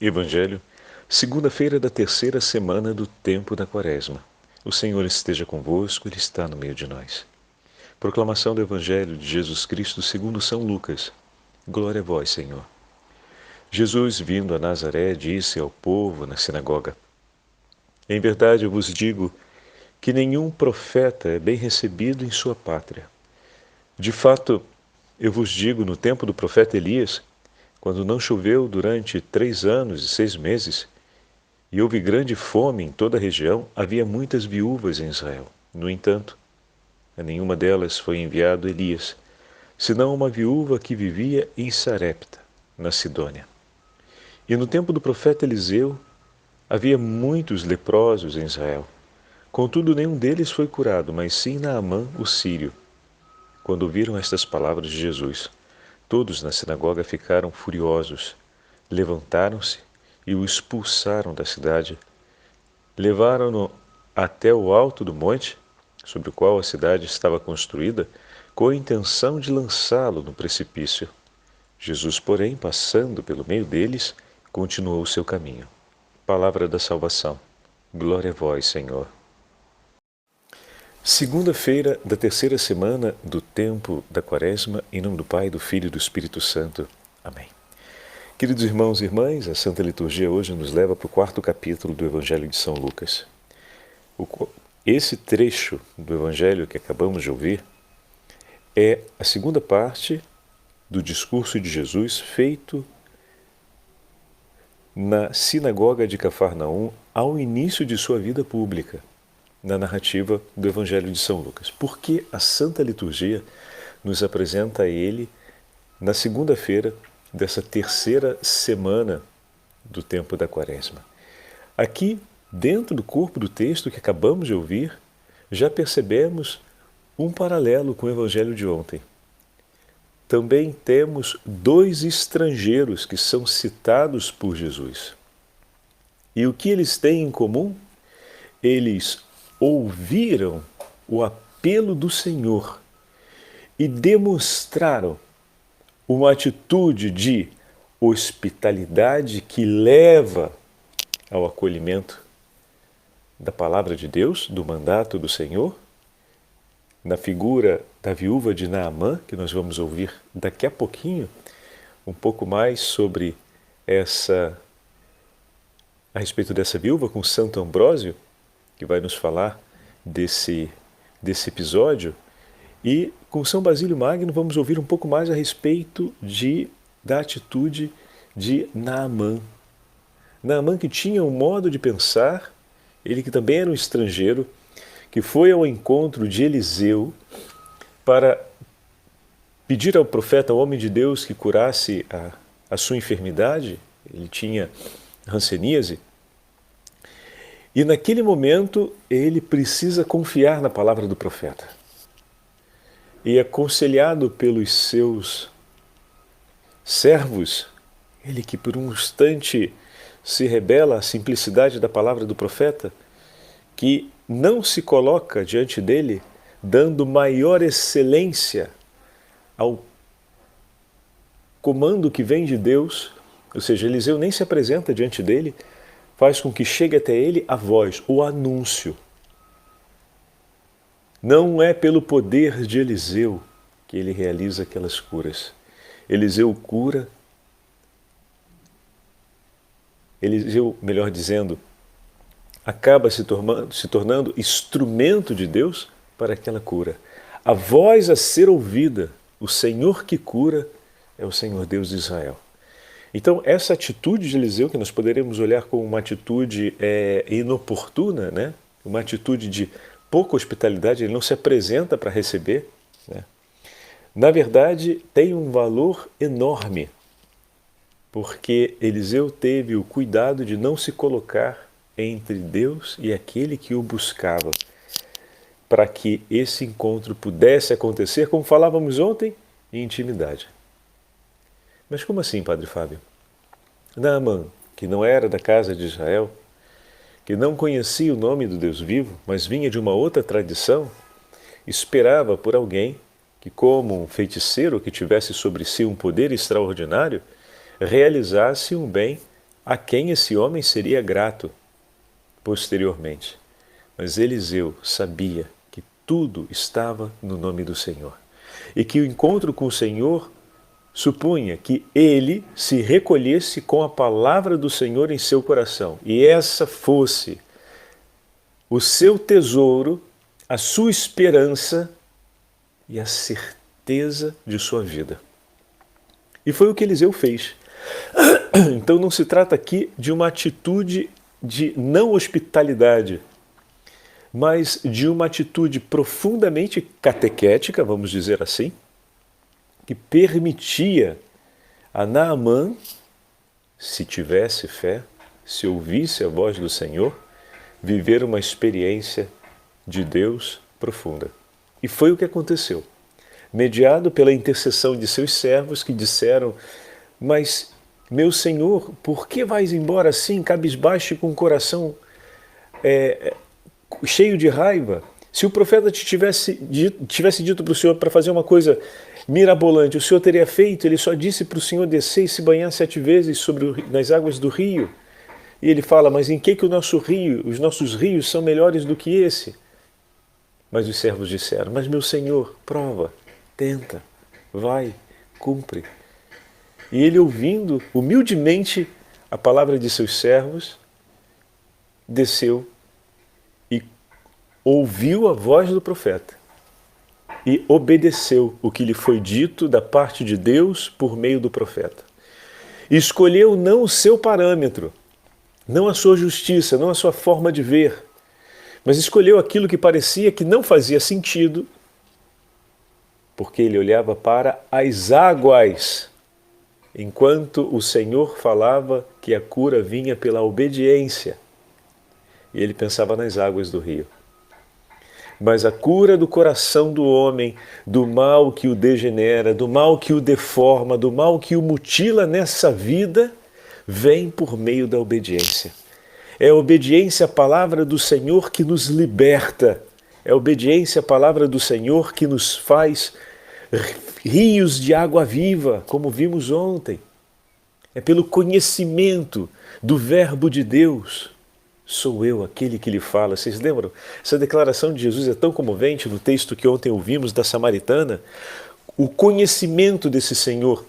Evangelho, segunda-feira da terceira semana do tempo da Quaresma. O Senhor esteja convosco, Ele está no meio de nós. Proclamação do Evangelho de Jesus Cristo segundo São Lucas. Glória a vós, Senhor. Jesus, vindo a Nazaré, disse ao povo na sinagoga: Em verdade eu vos digo que nenhum profeta é bem recebido em sua pátria. De fato, eu vos digo, no tempo do profeta Elias, quando não choveu durante 3 anos e 6 meses, e houve grande fome em toda a região, havia muitas viúvas em Israel. No entanto, a nenhuma delas foi enviado Elias, senão uma viúva que vivia em Sarepta, na Sidônia. E no tempo do profeta Eliseu, havia muitos leprosos em Israel. Contudo, nenhum deles foi curado, mas sim Naamã, o sírio. Quando ouviram estas palavras de Jesus, todos na sinagoga ficaram furiosos. Levantaram-se e o expulsaram da cidade. Levaram-no até o alto do monte, sobre o qual a cidade estava construída, com a intenção de lançá-lo no precipício. Jesus, porém, passando pelo meio deles, continuou o seu caminho. Palavra da salvação. Glória a vós, Senhor. Segunda-feira da terceira semana do tempo da Quaresma, em nome do Pai, do Filho e do Espírito Santo. Amém. Queridos irmãos e irmãs, a Santa Liturgia hoje nos leva para o 4º capítulo do Evangelho de São Lucas. Esse trecho do Evangelho que acabamos de ouvir é a segunda parte do discurso de Jesus feito na sinagoga de Cafarnaum ao início de sua vida pública, na narrativa do Evangelho de São Lucas. Porque a Santa Liturgia nos apresenta ele na segunda-feira dessa terceira semana do tempo da Quaresma. Aqui, dentro do corpo do texto que acabamos de ouvir, já percebemos um paralelo com o Evangelho de ontem. Também temos 2 estrangeiros que são citados por Jesus. E o que eles têm em comum? Eles ouviram o apelo do Senhor e demonstraram uma atitude de hospitalidade que leva ao acolhimento da palavra de Deus, do mandato do Senhor, na figura da viúva de Naamã, que nós vamos ouvir daqui a pouquinho, um pouco mais sobre a respeito dessa viúva com Santo Ambrósio, que vai nos falar desse episódio, e com São Basílio Magno vamos ouvir um pouco mais a respeito da atitude de Naamã. Naamã, que tinha um modo de pensar, ele que também era um estrangeiro, que foi ao encontro de Eliseu para pedir ao profeta, ao homem de Deus, que curasse a sua enfermidade. Ele tinha hanseníase. E naquele momento ele precisa confiar na palavra do profeta. E aconselhado pelos seus servos, ele que por um instante se rebela à simplicidade da palavra do profeta, que não se coloca diante dele dando maior excelência ao comando que vem de Deus, ou seja, Eliseu nem se apresenta diante dele, faz com que chegue até ele a voz, o anúncio. Não é pelo poder de Eliseu que ele realiza aquelas curas. Eliseu cura, Eliseu, melhor dizendo, acaba se tornando instrumento de Deus para aquela cura. A voz a ser ouvida, o Senhor que cura, é o Senhor Deus de Israel. Então, essa atitude de Eliseu, que nós poderíamos olhar como uma atitude inoportuna, né? Uma atitude de pouca hospitalidade, ele não se apresenta para receber, né? Na verdade, tem um valor enorme, porque Eliseu teve o cuidado de não se colocar entre Deus e aquele que o buscava, para que esse encontro pudesse acontecer, como falávamos ontem, em intimidade. Mas como assim, Padre Fábio? Naamã, que não era da casa de Israel, que não conhecia o nome do Deus vivo, mas vinha de uma outra tradição, esperava por alguém que, como um feiticeiro que tivesse sobre si um poder extraordinário, realizasse um bem a quem esse homem seria grato posteriormente. Mas Eliseu sabia que tudo estava no nome do Senhor e que o encontro com o Senhor supunha que ele se recolhesse com a palavra do Senhor em seu coração e essa fosse o seu tesouro, a sua esperança e a certeza de sua vida. E foi o que Eliseu fez. Então não se trata aqui de uma atitude de não hospitalidade, mas de uma atitude profundamente catequética, vamos dizer assim, que permitia a Naamã, se tivesse fé, se ouvisse a voz do Senhor, viver uma experiência de Deus profunda. E foi o que aconteceu. Mediado pela intercessão de seus servos que disseram: mas, meu Senhor, por que vais embora assim, cabisbaixo e com o coração cheio de raiva? Se o profeta tivesse dito para o Senhor para fazer uma coisa mirabolante, o Senhor teria feito. Ele só disse para o Senhor descer e se banhar 7 vezes nas águas do rio. E ele fala: mas em que os nossos rios são melhores do que esse? Mas os servos disseram: mas meu Senhor, prova, tenta, vai, cumpre. E ele, ouvindo humildemente a palavra de seus servos, desceu e ouviu a voz do profeta e obedeceu o que lhe foi dito da parte de Deus por meio do profeta. E escolheu não o seu parâmetro, não a sua justiça, não a sua forma de ver, mas escolheu aquilo que parecia que não fazia sentido, porque ele olhava para as águas, enquanto o Senhor falava que a cura vinha pela obediência. E ele pensava nas águas do rio. Mas a cura do coração do homem, do mal que o degenera, do mal que o deforma, do mal que o mutila nessa vida, vem por meio da obediência. É a obediência à palavra do Senhor que nos liberta. É a obediência à palavra do Senhor que nos faz rios de água viva, como vimos ontem. É pelo conhecimento do verbo de Deus. Sou eu aquele que lhe fala. Vocês lembram? Essa declaração de Jesus é tão comovente no texto que ontem ouvimos da samaritana. O conhecimento desse Senhor,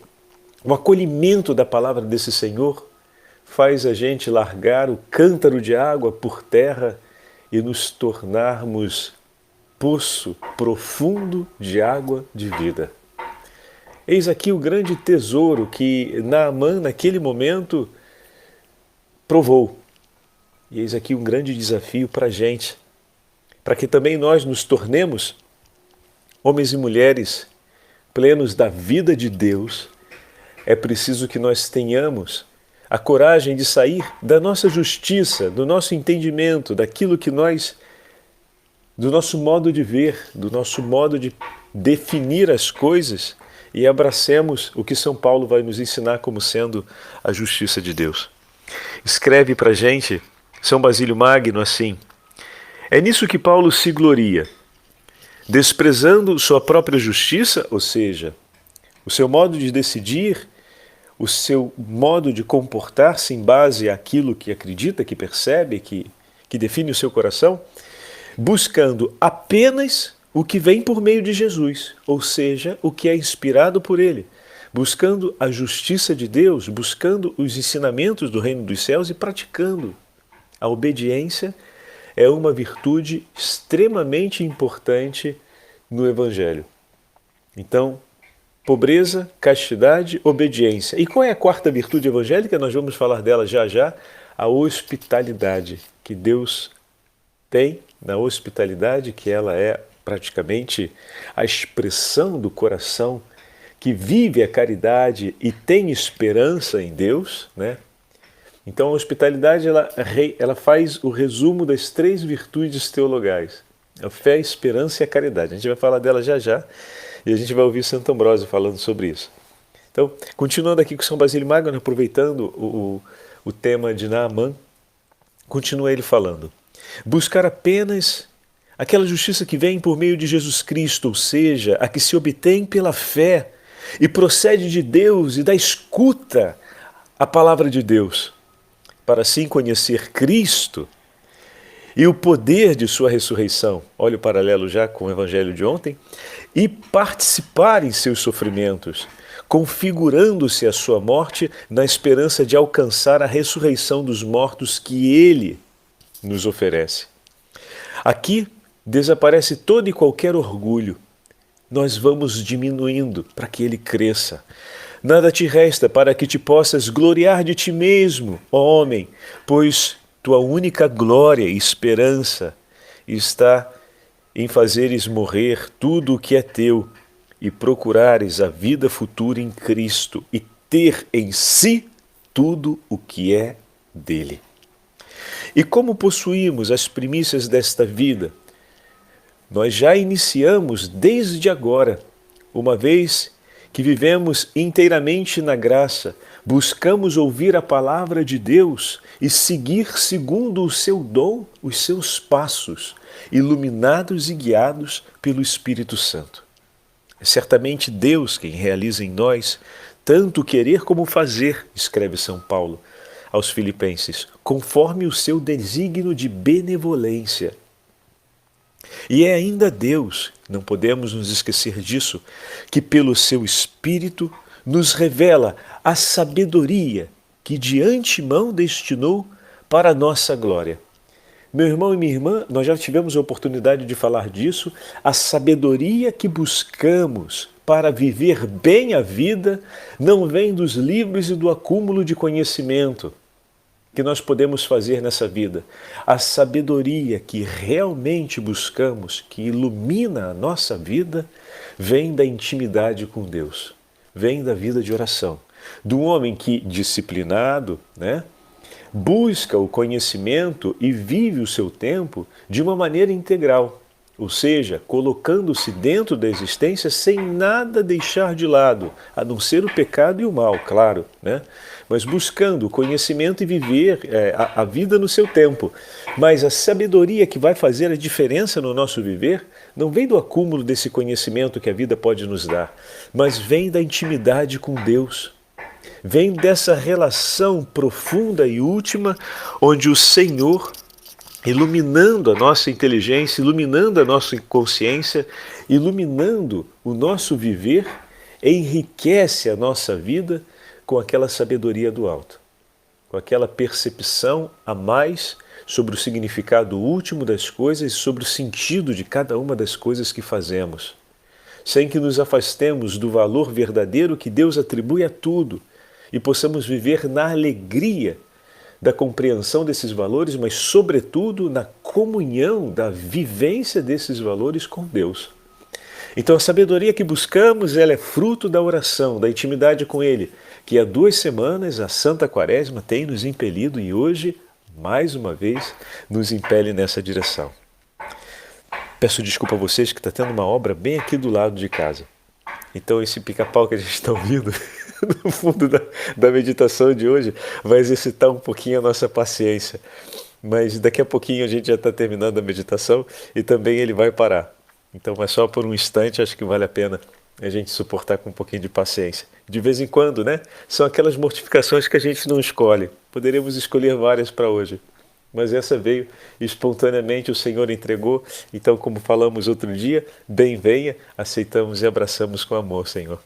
o acolhimento da palavra desse Senhor faz a gente largar o cântaro de água por terra e nos tornarmos poço profundo de água de vida. Eis aqui o grande tesouro que Naamã, naquele momento, provou. E eis aqui um grande desafio para a gente, para que também nós nos tornemos homens e mulheres plenos da vida de Deus. É preciso que nós tenhamos a coragem de sair da nossa justiça, do nosso entendimento, daquilo que do nosso modo de ver, do nosso modo de definir as coisas e abracemos o que São Paulo vai nos ensinar como sendo a justiça de Deus. Escreve para a gente São Basílio Magno assim: é nisso que Paulo se gloria, desprezando sua própria justiça, ou seja, o seu modo de decidir, o seu modo de comportar-se em base àquilo que acredita, que percebe, que define o seu coração, buscando apenas o que vem por meio de Jesus, ou seja, o que é inspirado por ele, buscando a justiça de Deus, buscando os ensinamentos do reino dos céus e praticando. A obediência é uma virtude extremamente importante no Evangelho. Então, pobreza, castidade, obediência. E qual é a quarta virtude evangélica? Nós vamos falar dela já já. A hospitalidade, que Deus tem na hospitalidade, que ela é praticamente a expressão do coração que vive a caridade e tem esperança em Deus, né? Então a hospitalidade ela faz o resumo das 3 virtudes teologais: a fé, a esperança e a caridade. A gente vai falar dela já já e a gente vai ouvir Santo Ambrósio falando sobre isso. Então, continuando aqui com São Basílio Magno, aproveitando o tema de Naamã, continua ele falando: buscar apenas aquela justiça que vem por meio de Jesus Cristo, ou seja, a que se obtém pela fé e procede de Deus e da escuta à palavra de Deus. para assim conhecer Cristo e o poder de sua ressurreição, olha o paralelo já com o evangelho de ontem, e participar em seus sofrimentos, configurando-se a sua morte na esperança de alcançar a ressurreição dos mortos que ele nos oferece. Aqui desaparece todo e qualquer orgulho. Nós vamos diminuindo para que ele cresça. Nada te resta para que te possas gloriar de ti mesmo, ó homem, pois tua única glória e esperança está em fazeres morrer tudo o que é teu e procurares a vida futura em Cristo e ter em si tudo o que é dele. E como possuímos as primícias desta vida, nós já iniciamos desde agora, uma vez que vivemos inteiramente na graça, buscamos ouvir a palavra de Deus e seguir segundo o seu dom os seus passos, iluminados e guiados pelo Espírito Santo. É certamente Deus quem realiza em nós tanto querer como fazer, escreve São Paulo aos Filipenses, conforme o seu desígnio de benevolência. E é ainda Deus, não podemos nos esquecer disso, que pelo seu Espírito nos revela a sabedoria que de antemão destinou para a nossa glória. Meu irmão e minha irmã, nós já tivemos a oportunidade de falar disso, a sabedoria que buscamos para viver bem a vida não vem dos livros e do acúmulo de conhecimento que nós podemos fazer nessa vida. A sabedoria que realmente buscamos, que ilumina a nossa vida, vem da intimidade com Deus, vem da vida de oração, do homem que, disciplinado, busca o conhecimento e vive o seu tempo de uma maneira integral, ou seja, colocando-se dentro da existência sem nada deixar de lado, a não ser o pecado e o mal, claro, mas buscando o conhecimento e viver a vida no seu tempo. Mas a sabedoria que vai fazer a diferença no nosso viver não vem do acúmulo desse conhecimento que a vida pode nos dar, mas vem da intimidade com Deus. Vem dessa relação profunda e última, onde o Senhor, iluminando a nossa inteligência, iluminando a nossa consciência, iluminando o nosso viver, enriquece a nossa vida com aquela sabedoria do alto, com aquela percepção a mais sobre o significado último das coisas e sobre o sentido de cada uma das coisas que fazemos, sem que nos afastemos do valor verdadeiro que Deus atribui a tudo e possamos viver na alegria da compreensão desses valores, mas sobretudo na comunhão da vivência desses valores com Deus. Então a sabedoria que buscamos, ela é fruto da oração, da intimidade com Ele, que há 2 semanas a Santa Quaresma tem nos impelido e hoje, mais uma vez, nos impele nessa direção. Peço desculpa a vocês que está tendo uma obra bem aqui do lado de casa. Então esse pica-pau que a gente está ouvindo no fundo da meditação de hoje vai exercitar um pouquinho a nossa paciência. Mas daqui a pouquinho a gente já está terminando a meditação e também ele vai parar. Então, mas só por um instante, acho que vale a pena a gente suportar com um pouquinho de paciência. De vez em quando, são aquelas mortificações que a gente não escolhe. Poderíamos escolher várias para hoje. Mas essa veio espontaneamente, o Senhor entregou. Então, como falamos outro dia, bem venha, aceitamos e abraçamos com amor, Senhor.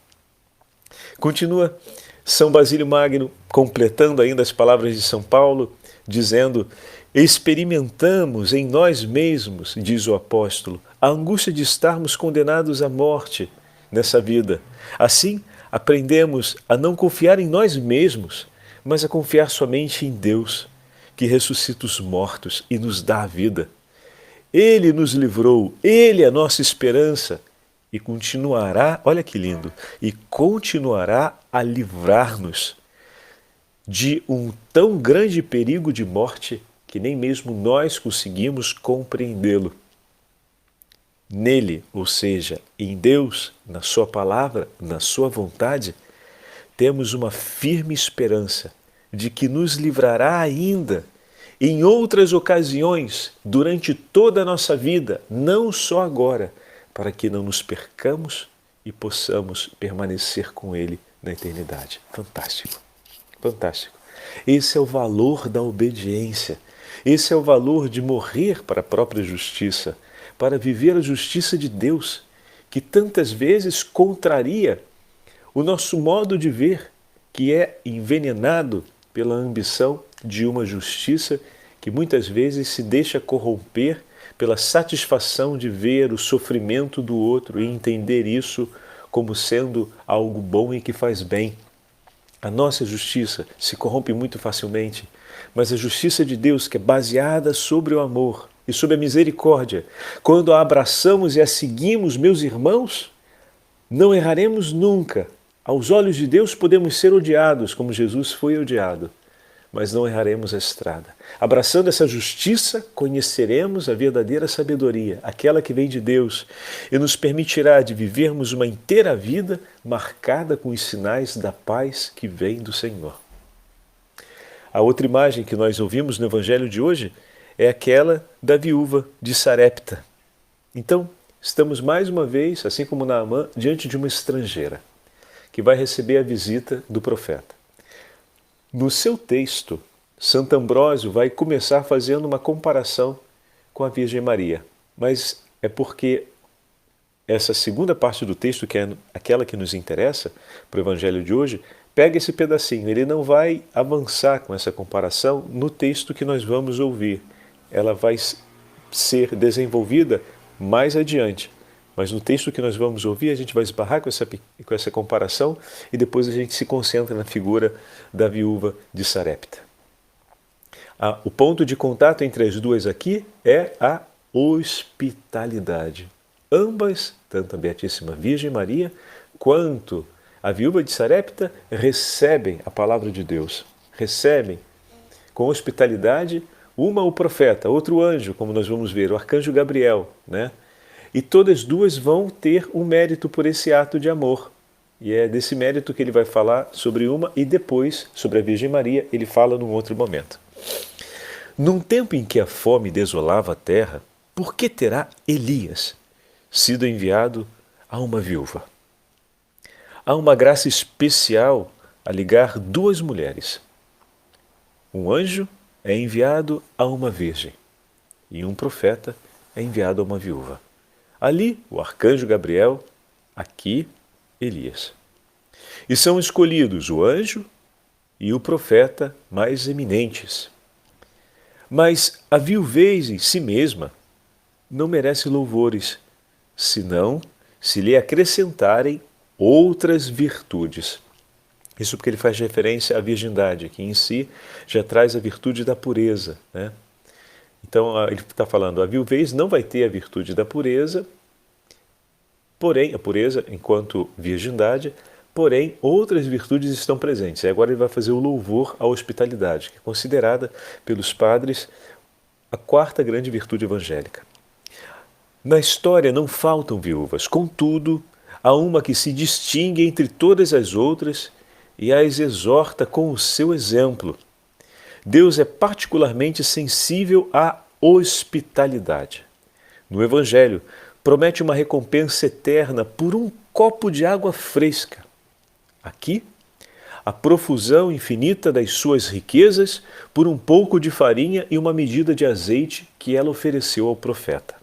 Continua São Basílio Magno, completando ainda as palavras de São Paulo, dizendo: experimentamos em nós mesmos, diz o apóstolo, a angústia de estarmos condenados à morte nessa vida. Assim, aprendemos a não confiar em nós mesmos, mas a confiar somente em Deus, que ressuscita os mortos e nos dá a vida. Ele nos livrou, Ele é a nossa esperança e continuará, olha que lindo, e continuará a livrar-nos de um tão grande perigo de morte que nem mesmo nós conseguimos compreendê-lo. Nele, ou seja, em Deus, na sua palavra, na sua vontade, temos uma firme esperança de que nos livrará ainda em outras ocasiões, durante toda a nossa vida, não só agora, para que não nos percamos e possamos permanecer com Ele na eternidade. Fantástico, fantástico. Esse é o valor da obediência. Esse é o valor de morrer para a própria justiça, para viver a justiça de Deus, que tantas vezes contraria o nosso modo de ver, que é envenenado pela ambição de uma justiça que muitas vezes se deixa corromper pela satisfação de ver o sofrimento do outro e entender isso como sendo algo bom e que faz bem. A nossa justiça se corrompe muito facilmente, mas a justiça de Deus, que é baseada sobre o amor e sobre a misericórdia, quando a abraçamos e a seguimos, meus irmãos, não erraremos nunca. Aos olhos de Deus podemos ser odiados, como Jesus foi odiado, mas não erraremos a estrada. Abraçando essa justiça, conheceremos a verdadeira sabedoria, aquela que vem de Deus, e nos permitirá de vivermos uma inteira vida marcada com os sinais da paz que vem do Senhor. A outra imagem que nós ouvimos no Evangelho de hoje é aquela da viúva de Sarepta. Então, estamos mais uma vez, assim como Naamã, diante de uma estrangeira que vai receber a visita do profeta. No seu texto, Santo Ambrósio vai começar fazendo uma comparação com a Virgem Maria, mas é porque essa segunda parte do texto, que é aquela que nos interessa para o Evangelho de hoje, pega esse pedacinho. Ele não vai avançar com essa comparação no texto que nós vamos ouvir. Ela vai ser desenvolvida mais adiante. Mas no texto que nós vamos ouvir, a gente vai esbarrar com essa comparação e depois a gente se concentra na figura da viúva de Sarepta. O ponto de contato entre as duas aqui é a hospitalidade. Ambas, tanto a Beatíssima Virgem Maria quanto a viúva de Sarepta, recebem a palavra de Deus. Recebem com hospitalidade, uma o profeta, outro anjo, como nós vamos ver, o arcanjo Gabriel, né? E todas duas vão ter um mérito por esse ato de amor. E é desse mérito que ele vai falar sobre uma e depois, sobre a Virgem Maria, ele fala num outro momento. Num tempo em que a fome desolava a terra, por que terá Elias sido enviado a uma viúva? Há uma graça especial a ligar duas mulheres. Um anjo é enviado a uma virgem e um profeta é enviado a uma viúva. Ali, o arcanjo Gabriel, aqui, Elias. E são escolhidos o anjo e o profeta mais eminentes. Mas a viuvez em si mesma não merece louvores, senão se lhe acrescentarem outras virtudes. Isso porque ele faz referência à virgindade, que em si já traz a virtude da pureza, né? Então, ele está falando, a viuvez não vai ter a virtude da pureza, porém, a pureza enquanto virgindade, porém, outras virtudes estão presentes. E agora ele vai fazer o louvor à hospitalidade, que é considerada pelos padres a quarta grande virtude evangélica. Na história não faltam viúvas, contudo, há uma que se distingue entre todas as outras e as exorta com o seu exemplo. Deus é particularmente sensível à hospitalidade. No Evangelho, promete uma recompensa eterna por um copo de água fresca. Aqui, a profusão infinita das suas riquezas por um pouco de farinha e uma medida de azeite que ela ofereceu ao profeta.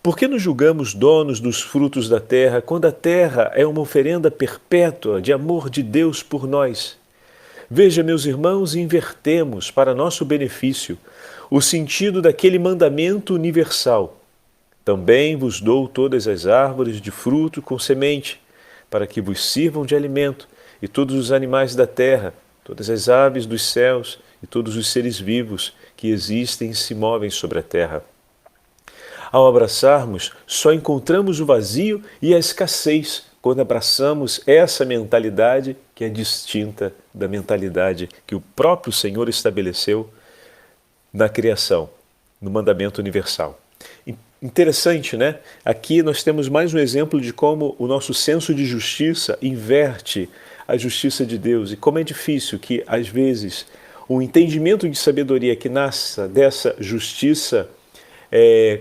Por que nos julgamos donos dos frutos da terra, quando a terra é uma oferenda perpétua de amor de Deus por nós? Veja, meus irmãos, invertemos, para nosso benefício, o sentido daquele mandamento universal. Também vos dou todas as árvores de fruto com semente, para que vos sirvam de alimento, e todos os animais da terra, todas as aves dos céus e todos os seres vivos que existem e se movem sobre a terra. Ao abraçarmos, só encontramos o vazio e a escassez quando abraçamos essa mentalidade que é distinta da mentalidade que o próprio Senhor estabeleceu na criação, no mandamento universal. Interessante, né? Aqui nós temos mais um exemplo de como o nosso senso de justiça inverte a justiça de Deus e como é difícil que, às vezes, o entendimento de sabedoria que nasça dessa justiça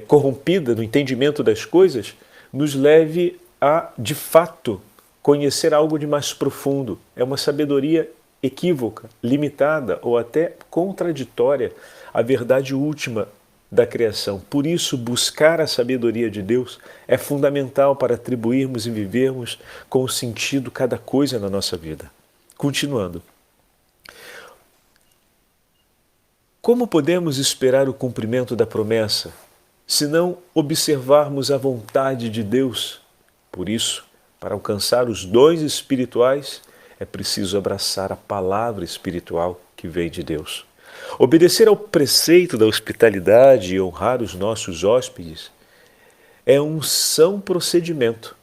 corrompida no entendimento das coisas, nos leve a, de fato, conhecer algo de mais profundo. É uma sabedoria equívoca, limitada ou até contraditória à verdade última da criação. Por isso, buscar a sabedoria de Deus é fundamental para atribuirmos e vivermos com sentido cada coisa na nossa vida. Continuando. Como podemos esperar o cumprimento da promessa se não observarmos a vontade de Deus? Por isso, para alcançar os dons espirituais, é preciso abraçar a palavra espiritual que vem de Deus. Obedecer ao preceito da hospitalidade e honrar os nossos hóspedes é um são procedimento,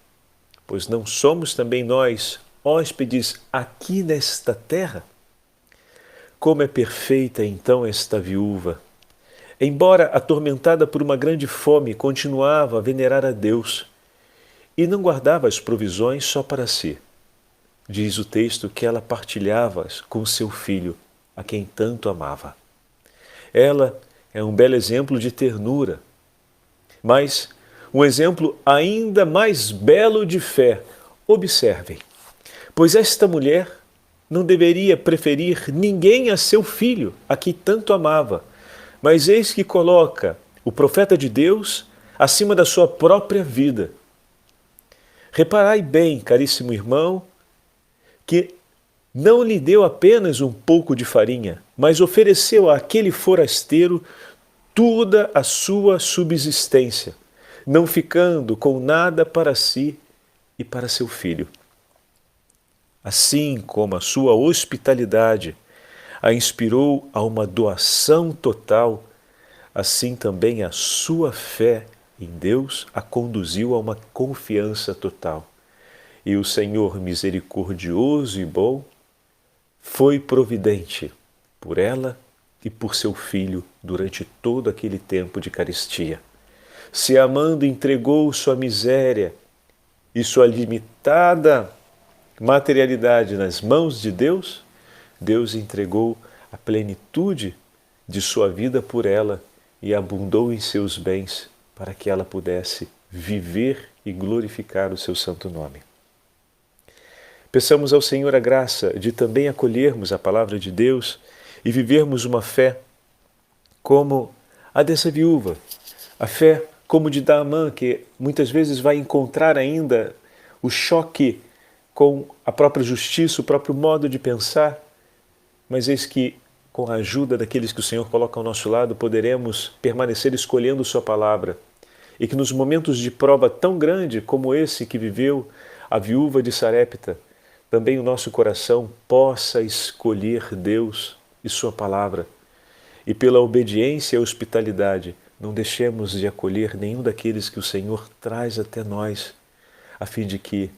pois não somos também nós hóspedes aqui nesta terra? Como é perfeita então esta viúva! Embora atormentada por uma grande fome, continuava a venerar a Deus e não guardava as provisões só para si. Diz o texto que ela partilhava-as com seu filho, a quem tanto amava. Ela é um belo exemplo de ternura, mas um exemplo ainda mais belo de fé. Observem, pois esta mulher não deveria preferir ninguém a seu filho, a quem tanto amava, mas eis que coloca o profeta de Deus acima da sua própria vida. Reparai bem, caríssimo irmão, que não lhe deu apenas um pouco de farinha, mas ofereceu àquele forasteiro toda a sua subsistência, não ficando com nada para si e para seu filho. Assim como a sua hospitalidade a inspirou a uma doação total, assim também a sua fé em Deus a conduziu a uma confiança total. E o Senhor misericordioso e bom foi providente por ela e por seu filho durante todo aquele tempo de carestia. Se amando, entregou sua miséria e sua limitada materialidade nas mãos de Deus, Deus entregou a plenitude de sua vida por ela e abundou em seus bens para que ela pudesse viver e glorificar o seu santo nome. Peçamos ao Senhor a graça de também acolhermos a palavra de Deus e vivermos uma fé como a dessa viúva, a fé como de Naamã, que muitas vezes vai encontrar ainda o choque com a própria justiça, o próprio modo de pensar, mas eis que, com a ajuda daqueles que o Senhor coloca ao nosso lado, poderemos permanecer escolhendo sua palavra e que nos momentos de prova tão grande como esse que viveu a viúva de Sarepta, também o nosso coração possa escolher Deus e sua palavra e pela obediência e hospitalidade não deixemos de acolher nenhum daqueles que o Senhor traz até nós, a fim de que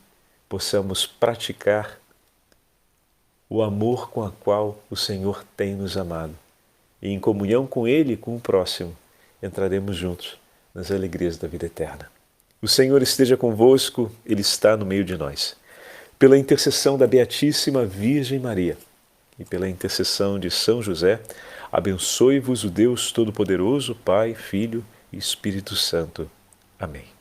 possamos praticar o amor com a qual o Senhor tem nos amado. E em comunhão com Ele e com o próximo, entraremos juntos nas alegrias da vida eterna. O Senhor esteja convosco, Ele está no meio de nós. Pela intercessão da Beatíssima Virgem Maria e pela intercessão de São José, abençoe-vos o Deus Todo-Poderoso, Pai, Filho e Espírito Santo. Amém.